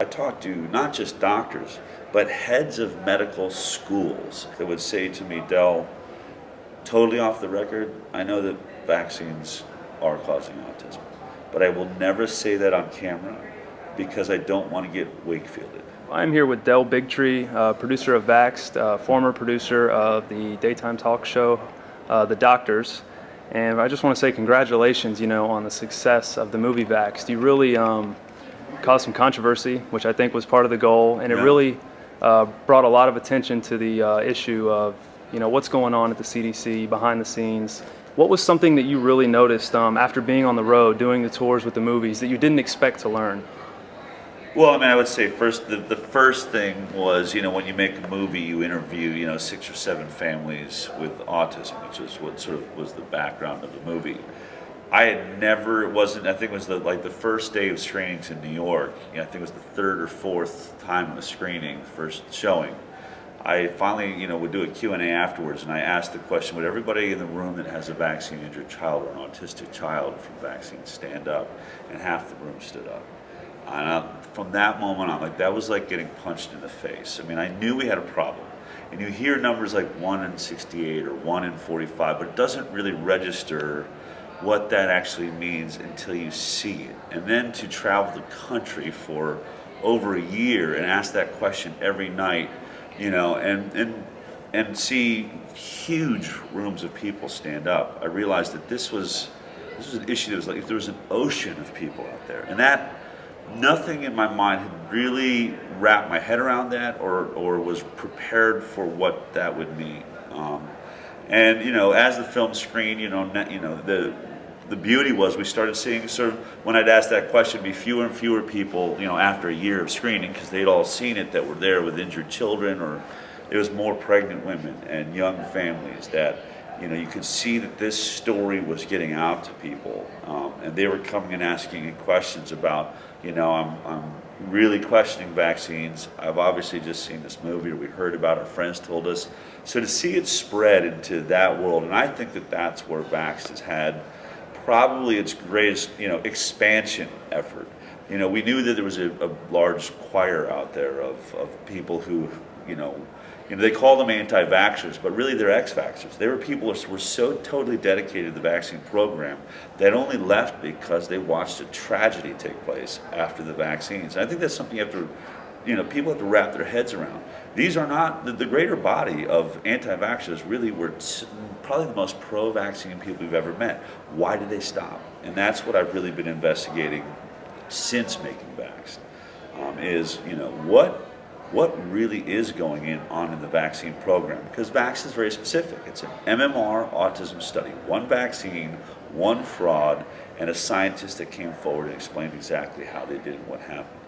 I talked to not just doctors, but heads of medical schools that would say to me, Del, totally off the record, I know that vaccines are causing autism, but I will never say that on camera because I don't want to get Wakefielded. I'm here with Bigtree, producer of Vaxxed, former producer of the daytime talk show, The Doctors. And I just want to say congratulations, on the success of the movie Vaxxed. You really caused some controversy, which I think was part of the goal, and it really brought a lot of attention to the issue of, what's going on at the CDC behind the scenes. What was something that you really noticed after being on the road, doing the tours with the movies, that you didn't expect to learn? Well, I would say first, the first thing was, when you make a movie, you interview, 6 or 7 families with autism, which is what sort of was the background of the movie. I had never, I think it was the first day of screenings in New York, I think it was the 3rd or 4th time of the screening, first showing. I finally, would do a Q&A afterwards, and I asked the question, would everybody in the room that has a vaccine-injured child or an autistic child from vaccines stand up? And half the room stood up. And from that moment on, that was like getting punched in the face. I knew we had a problem. And you hear numbers like 1 in 68 or 1 in 45, but it doesn't really register what that actually means until you see it. And then to travel the country for over a year and ask that question every night, and see huge rooms of people stand up, I realized that this was an issue that was like there was an ocean of people out there. And that nothing in my mind had really wrapped my head around that or was prepared for what that would mean. And as the film screened, the beauty was we started seeing sort of, when I'd ask that question, be fewer and fewer people, after a year of screening, because they'd all seen it, that were there with injured children, or it was more pregnant women and young families that, you could see that this story was getting out to people, and they were coming and asking me questions about, I'm really questioning vaccines. I've obviously just seen this movie, or we heard about it, our friends told us. So to see it spread into that world, and I think that that's where Vaxxed has had probably its greatest, expansion effort. We knew that there was a large choir out there of people who, they call them anti-vaxxers, but really they're ex-vaxxers. They were people who were so totally dedicated to the vaccine program that only left because they watched a tragedy take place after the vaccines. And I think that's something you have to, people have to wrap their heads around. These are not, the greater body of anti-vaxxers really were probably the most pro-vaccine people we've ever met. Why did they stop? And that's what I've really been investigating since making Vaxxed, is, what really is going on in the vaccine program? Because Vaxxed is very specific. It's an MMR autism study, one vaccine, one fraud, and a scientist that came forward and explained exactly how they did and what happened.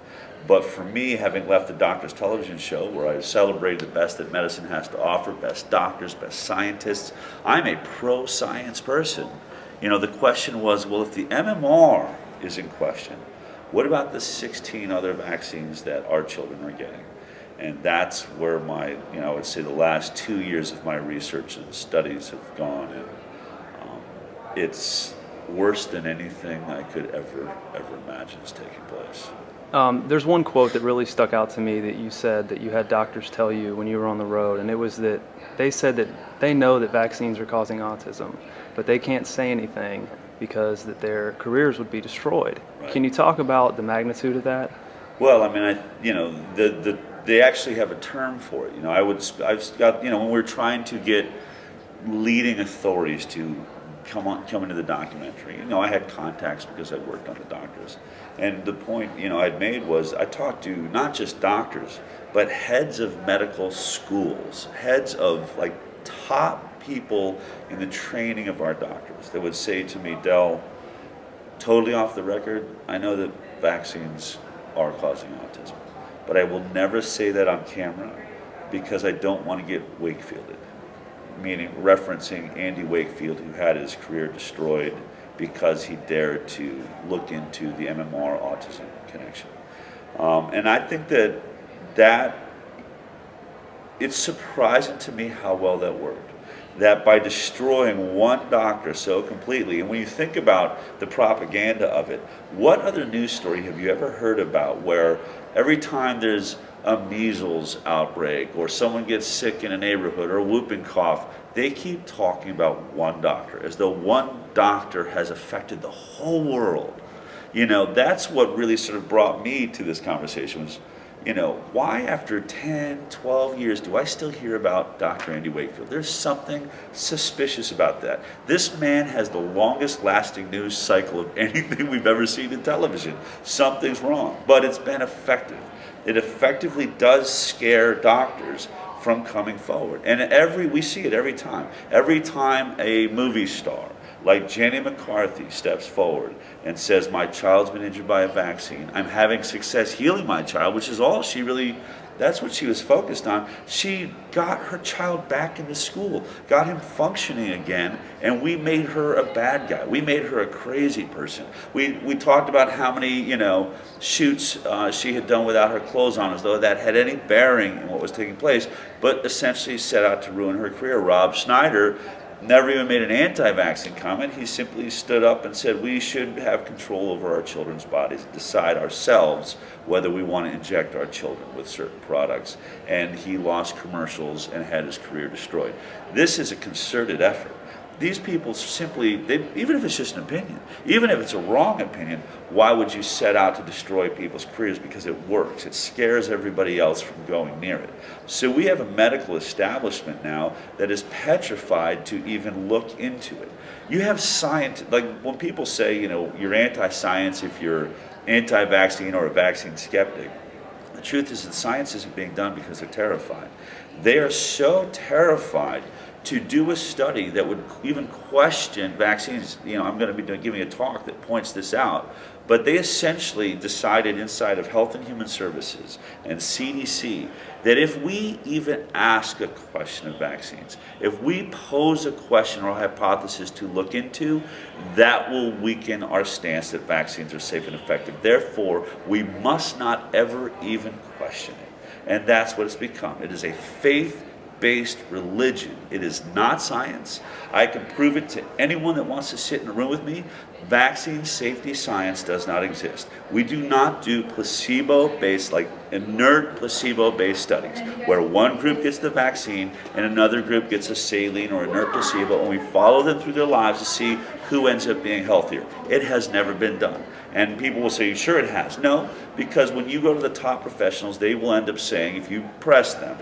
But for me, having left the Doctors television show where I celebrated the best that medicine has to offer, best doctors, best scientists, I'm a pro-science person. The question was, well, if the MMR is in question, what about the 16 other vaccines that our children are getting? And that's where my, I would say the last 2 years of my research and studies have gone. And it's worse than anything I could ever imagine is taking place. There's one quote that really stuck out to me that you said that you had doctors tell you when you were on the road, and it was that they said that they know that vaccines are causing autism, but they can't say anything because that their careers would be destroyed. Right. Can you talk about the magnitude of that? Well, they actually have a term for it. I've got, when we're trying to get leading authorities to come into the documentary, I had contacts because I worked on the Doctors. And the point, I'd made was I talked to not just doctors, but heads of medical schools, heads of top people in the training of our doctors that would say to me, Del, totally off the record, I know that vaccines are causing autism, but I will never say that on camera because I don't want to get Wakefielded. Meaning referencing Andy Wakefield, who had his career destroyed because he dared to look into the MMR autism connection. And I think that it's surprising to me how well that worked. that by destroying one doctor so completely, and when you think about the propaganda of it, what other news story have you ever heard about where every time there's a measles outbreak or someone gets sick in a neighborhood or a whooping cough, they keep talking about one doctor as though one doctor has affected the whole world? You know, that's what really sort of brought me to this conversation was, you know, why after 10, 12 years do I still hear about Dr. Andy Wakefield? There's something suspicious about that. This man has the longest lasting news cycle of anything we've ever seen in television. Something's wrong, but it's been effective. It effectively does scare doctors from coming forward. And we see it every time. Every time a movie star like Jenny McCarthy steps forward and says, my child's been injured by a vaccine, I'm having success healing my child, which is all she really, that's what she was focused on. She got her child back into school, got him functioning again, and we made her a bad guy. We made her a crazy person. We talked about how many, you know, shoots she had done without her clothes on, as though that had any bearing in what was taking place, but essentially set out to ruin her career. Rob Schneider never even made an anti-vaccine comment. He simply stood up and said we should have control over our children's bodies, decide ourselves whether we want to inject our children with certain products. And he lost commercials and had his career destroyed. This is a concerted effort. These people simply, even if it's just an opinion, even if it's a wrong opinion, why would you set out to destroy people's careers? Because it works. It scares everybody else from going near it. So we have a medical establishment now that is petrified to even look into it. You have science, like when people say, you know, you're anti-science if you're anti-vaccine or a vaccine skeptic. The truth is that science isn't being done because they're terrified. They are so terrified to do a study that would even question vaccines. You know, I'm going to be giving a talk that points this out, but they essentially decided inside of Health and Human Services and CDC that if we even ask a question of vaccines, if we pose a question or hypothesis to look into, that will weaken our stance that vaccines are safe and effective. Therefore, we must not ever even question it. And that's what it's become. It is a faith-based religion. It is not science. I can prove it to anyone that wants to sit in a room with me. Vaccine safety science does not exist. We do not do placebo-based, like inert placebo-based studies, where one group gets the vaccine and another group gets a saline or inert placebo, and we follow them through their lives to see who ends up being healthier. It has never been done. And people will say, sure it has. No, because when you go to the top professionals, they will end up saying, if you press them,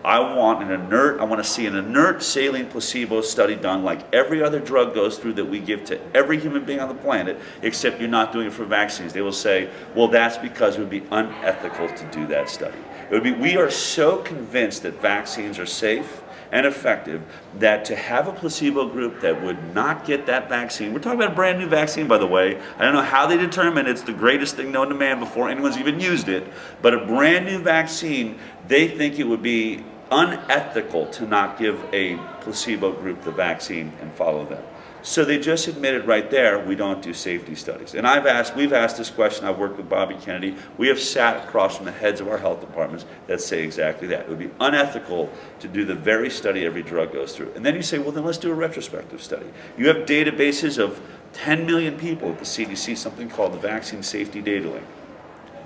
I want to see an inert saline placebo study done like every other drug goes through that we give to every human being on the planet, except you're not doing it for vaccines. They will say, well, that's because it would be unethical to do that study. We are so convinced that vaccines are safe and effective that to have a placebo group that would not get that vaccine, we're talking about a brand new vaccine, by the way. I don't know how they determine it's the greatest thing known to man before anyone's even used it, but a brand new vaccine, they think it would be unethical to not give a placebo group the vaccine and follow them. So they just admitted right there, we don't do safety studies. And we've asked this question, I've worked with Bobby Kennedy, we have sat across from the heads of our health departments that say exactly that. It would be unethical to do the very study every drug goes through. And then you say, well, then let's do a retrospective study. You have databases of 10 million people at the CDC, something called the Vaccine Safety Data Link.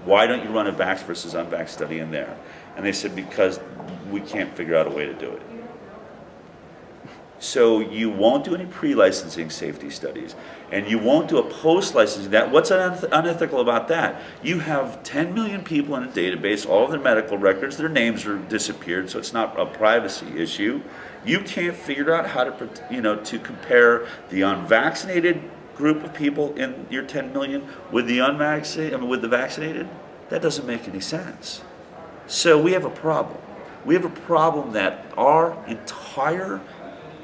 Why don't you run a vax versus unvaxxed study in there? And they said, because we can't figure out a way to do it. So you won't do any pre-licensing safety studies, and you won't do a post-licensing. What's unethical about that? You have 10 million people in a database, all of their medical records, their names are disappeared, so it's not a privacy issue. You can't figure out how to compare the unvaccinated group of people in your 10 million with the with the vaccinated. That doesn't make any sense. So we have a problem. We have a problem that our entire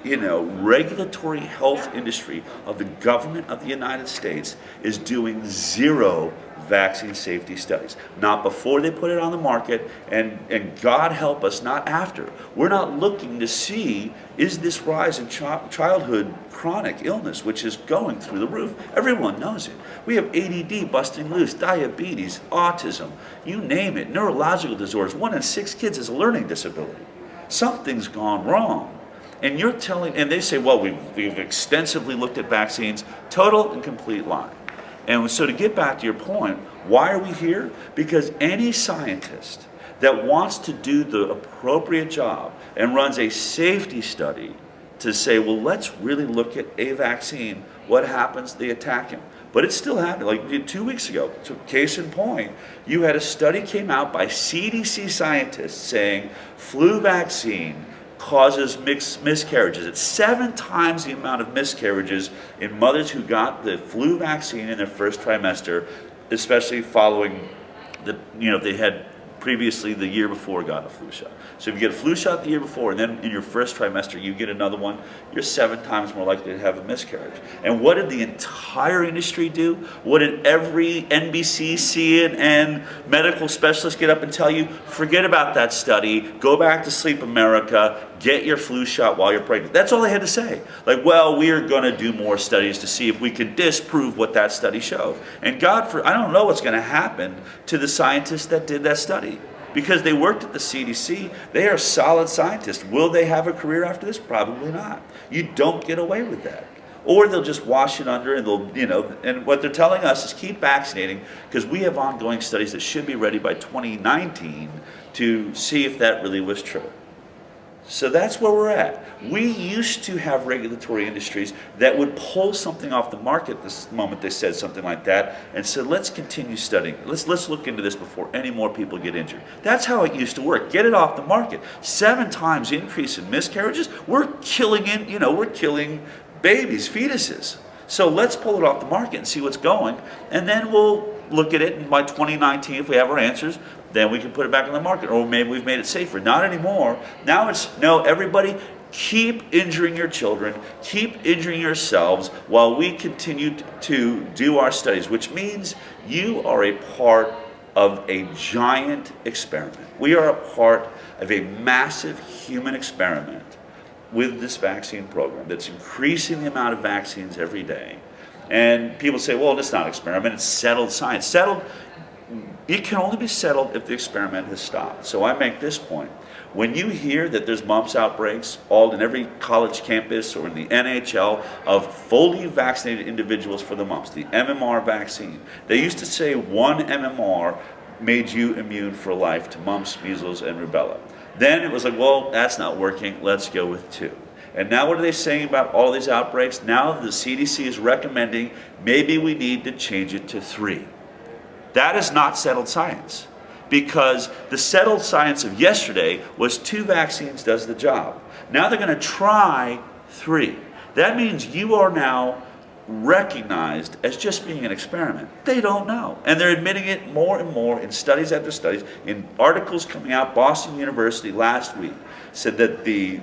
regulatory health industry of the government of the United States is doing zero vaccine safety studies. Not before they put it on the market, and God help us, not after. We're not looking to see, is this rise in childhood chronic illness, which is going through the roof. Everyone knows it. We have ADD busting loose, diabetes, autism, you name it, neurological disorders. 1 in 6 kids has a learning disability. Something's gone wrong. And you're telling, and they say, well, we've extensively looked at vaccines. Total and complete lie. And so to get back to your point, why are we here? Because any scientist that wants to do the appropriate job and runs a safety study to say, well, let's really look at a vaccine, what happens? They attack him. But it's still happening. Like 2 weeks ago, so case in point, you had a study came out by CDC scientists saying flu vaccine causes miscarriages. It's 7 times the amount of miscarriages in mothers who got the flu vaccine in their first trimester, especially following they had previously the year before got a flu shot. So if you get a flu shot the year before and then in your first trimester you get another one, you're 7 times more likely to have a miscarriage. And what did the entire industry do? What did every NBC, CNN, medical specialist get up and tell you? Forget about that study, go back to sleep, America, get your flu shot while you're pregnant. That's all they had to say. Like, well, we are gonna do more studies to see if we can disprove what that study showed. And I don't know what's gonna happen to the scientists that did that study. Because they worked at the CDC, they are solid scientists. Will they have a career after this? Probably not. You don't get away with that. Or they'll just wash it under and and what they're telling us is keep vaccinating because we have ongoing studies that should be ready by 2019 to see if that really was true. So that's where we're at. We used to have regulatory industries that would pull something off the market this moment they said something like that and said, let's continue studying. Let's look into this before any more people get injured. That's how it used to work. Get it off the market. 7 times increase in miscarriages. We're killing babies, fetuses. So let's pull it off the market and see what's going. And then we'll look at it and by 2019, if we have our answers, then we can put it back on the market, or maybe we've made it safer. Not anymore. Now it's, no, everybody, keep injuring your children, keep injuring yourselves while we continue to do our studies, which means you are a part of a giant experiment. We are a part of a massive human experiment with this vaccine program that's increasing the amount of vaccines every day. And people say, well, it's not an experiment, it's settled science. It can only be settled if the experiment has stopped. So I make this point. When you hear that there's mumps outbreaks all in every college campus or in the NHL of fully vaccinated individuals for the mumps, the MMR vaccine, they used to say 1 MMR made you immune for life to mumps, measles, and rubella. Then it was like, well, that's not working, let's go with 2. And now what are they saying about all these outbreaks? Now the CDC is recommending maybe we need to change it to 3. That is not settled science, because the settled science of yesterday was 2 vaccines does the job. Now they're going to try 3. That means you are now recognized as just being an experiment. They don't know. And they're admitting it more and more in studies after studies. In articles coming out, Boston University last week said that the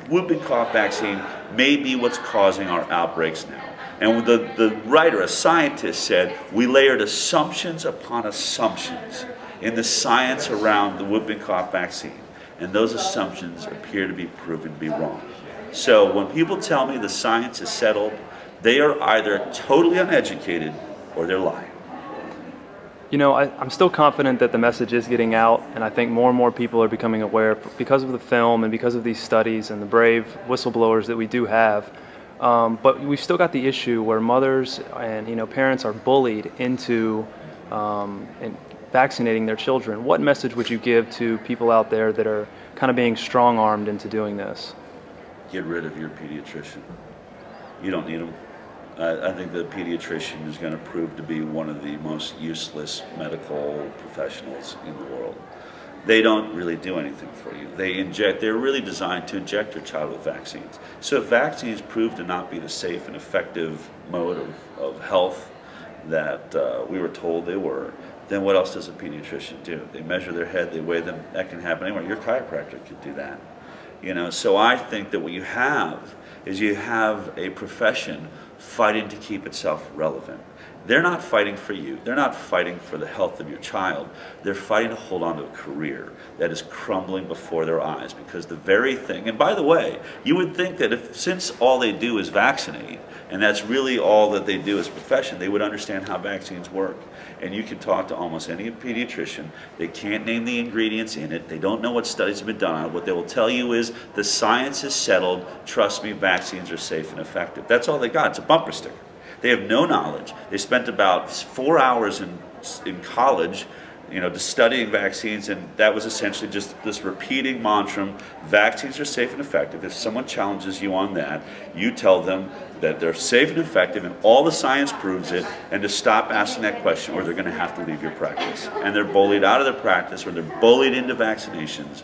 whooping cough vaccine may be what's causing our outbreaks now. And the writer, a scientist, said, we layered assumptions upon assumptions in the science around the whooping cough vaccine. And those assumptions appear to be proven to be wrong. So when people tell me the science is settled, they are either totally uneducated or they're lying. You know, I'm still confident that the message is getting out, and I think more and more people are becoming aware because of the film and because of these studies and the brave whistleblowers that we do have. But we've still got the issue where mothers and parents are bullied into vaccinating their children. What message would you give to people out there that are kind of being strong-armed into doing this? Get rid of your pediatrician. You don't need them. I think the pediatrician is going to prove to be one of the most useless medical professionals in the world. They don't really do anything for you. They're really designed to inject your child with vaccines. So if vaccines prove to not be the safe and effective mode of health that we were told they were, then what else does a pediatrician do? They measure their head, they weigh them, that can happen anywhere. Your chiropractor could do that. So I think that what you have is you have a profession fighting to keep itself relevant. They're not fighting for you. They're not fighting for the health of your child. They're fighting to hold on to a career that is crumbling before their eyes, because the very thing, and by the way, you would think that since all they do is vaccinate, and that's really all that they do as a profession, they would understand how vaccines work. And you can talk to almost any pediatrician. They can't name the ingredients in it. They don't know what studies have been done on it. What they will tell you is the science is settled. Trust me, vaccines are safe and effective. That's all they got. It's a bumper sticker. They have no knowledge. They spent about 4 hours in college, just studying vaccines, and that was essentially just this repeating mantra: vaccines are safe and effective. If someone challenges you on that, you tell them that they're safe and effective and all the science proves it, and to stop asking that question or they're going to have to leave your practice. And they're bullied out of their practice, or they're bullied into vaccinations.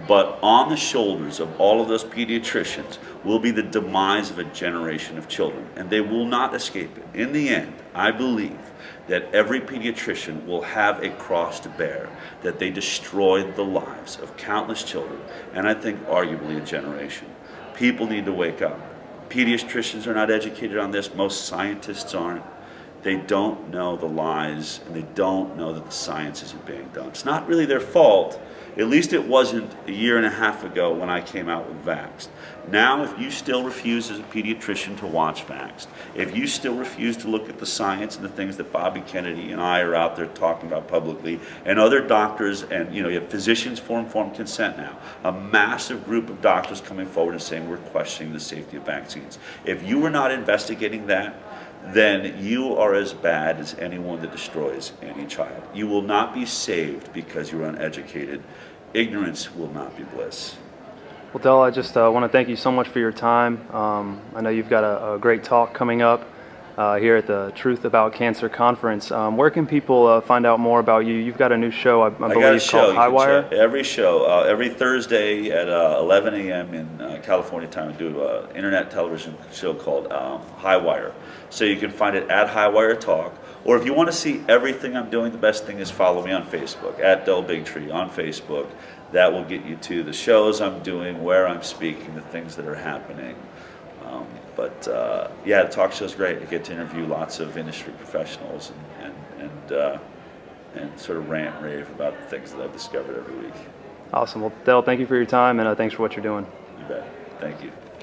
But on the shoulders of all of those pediatricians will be the demise of a generation of children, and they will not escape it. In the end, I believe that every pediatrician will have a cross to bear, that they destroyed the lives of countless children, and I think arguably a generation. People need to wake up. Pediatricians are not educated on this. Most scientists aren't. They don't know the lies, and they don't know that the science isn't being done. It's not really their fault. At least it wasn't a year and a half ago when I came out with Vaxxed. Now, if you still refuse as a pediatrician to watch Vaxxed, if you still refuse to look at the science and the things that Bobby Kennedy and I are out there talking about publicly, and other doctors, and you have physicians for informed consent now, a massive group of doctors coming forward and saying we're questioning the safety of vaccines. If you are not investigating that, then you are as bad as anyone that destroys any child. You will not be saved because you're uneducated. Ignorance will not be bliss. Well, Del, I just want to thank you so much for your time. I know you've got a great talk coming up here at the Truth About Cancer conference. Where can people find out more about you? You've got a new show, I believe, called Highwire. Every Thursday at 11 a.m. in California time, we do an internet television show called Highwire. So you can find it at Highwire Talk. Or if you want to see everything I'm doing, the best thing is follow me on Facebook, at Del Bigtree on Facebook. That will get you to the shows I'm doing, where I'm speaking, the things that are happening. Yeah, the talk show's great. I get to interview lots of industry professionals and sort of rant and rave about the things that I've discovered every week. Awesome. Well, Del, thank you for your time, and thanks for what you're doing. You bet. Thank you.